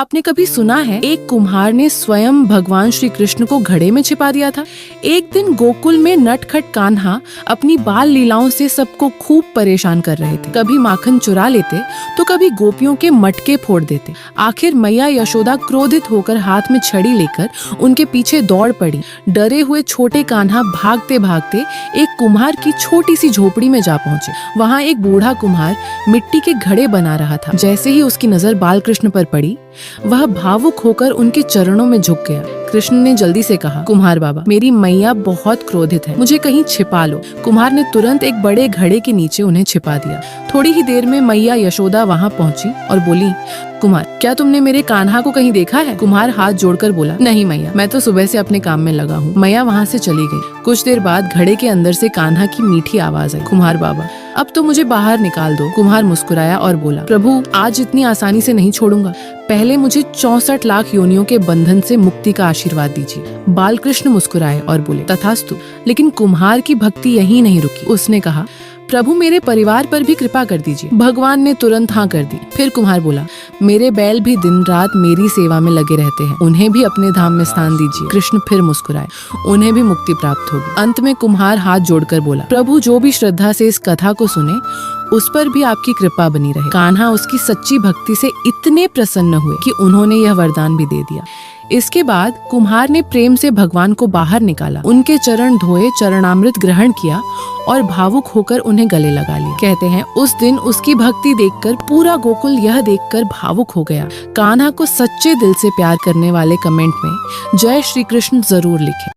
आपने कभी सुना है एक कुम्हार ने स्वयं भगवान श्री कृष्ण को घड़े में छिपा दिया था? एक दिन गोकुल में नटखट कान्हा अपनी बाल लीलाओं से सबको खूब परेशान कर रहे थे। कभी माखन चुरा लेते तो कभी गोपियों के मटके फोड़ देते। आखिर मैया यशोदा क्रोधित होकर हाथ में छड़ी लेकर उनके पीछे दौड़ पड़ी। डरे हुए छोटे कान्हा भागते भागते एक कुम्हार की छोटी सी झोपड़ी में जा पहुंचे। वहाँ एक बूढ़ा कुम्हार मिट्टी के घड़े बना रहा था। जैसे ही उसकी नजर बालकृष्ण पर पड़ी, वह भावुक होकर उनके चरणों में झुक गया। कृष्ण ने जल्दी से कहा, कुम्हार बाबा, मेरी मैया बहुत क्रोधित है, मुझे कहीं छिपा लो। कुम्हार ने तुरंत एक बड़े घड़े के नीचे उन्हें छिपा दिया। थोड़ी ही देर में मैया यशोदा वहाँ पहुँची और बोली, कुम्हार, क्या तुमने मेरे कान्हा को कहीं देखा है? कुम्हार हाथ जोड़कर बोला, नहीं मैया, मैं तो सुबह से अपने काम में लगा हूँ। मैया वहाँ से चली गई। कुछ देर बाद घड़े के अंदर से कान्हा की मीठी आवाज आई, कुम्हार बाबा, अब तो मुझे बाहर निकाल दो। कुम्हार मुस्कुराया और बोला, प्रभु, आज इतनी आसानी से नहीं छोड़ूंगा। पहले मुझे 64 लाख योनियों के बंधन से मुक्ति का आशीर्वाद दीजिए। बालकृष्ण मुस्कुराए और बोले, तथास्तु। लेकिन कुम्हार की भक्ति यहीं नहीं रुकी। उसने कहा, प्रभु, मेरे परिवार पर भी कृपा कर दीजिए। भगवान ने तुरंत हाँ कर दी। फिर कुम्हार बोला, मेरे बैल भी दिन रात मेरी सेवा में लगे रहते हैं, उन्हें भी अपने धाम में स्थान दीजिए। कृष्ण फिर मुस्कुराए, उन्हें भी मुक्ति प्राप्त होगी। अंत में कुम्हार हाथ जोड़कर बोला, प्रभु, जो भी श्रद्धा से इस कथा को सुने उस पर भी आपकी कृपा बनी रहे। कान्हा उसकी सच्ची भक्ति से इतने प्रसन्न हुए कि उन्होंने यह वरदान भी दे दिया। इसके बाद कुम्हार ने प्रेम से भगवान को बाहर निकाला, उनके चरण धोए, चरणामृत ग्रहण किया और भावुक होकर उन्हें गले लगा लिया। कहते हैं उस दिन उसकी भक्ति देखकर पूरा गोकुल यह देखकर भावुक हो गया। कान्हा को सच्चे दिल से प्यार करने वाले कमेंट में जय श्री कृष्ण जरूर लिखें।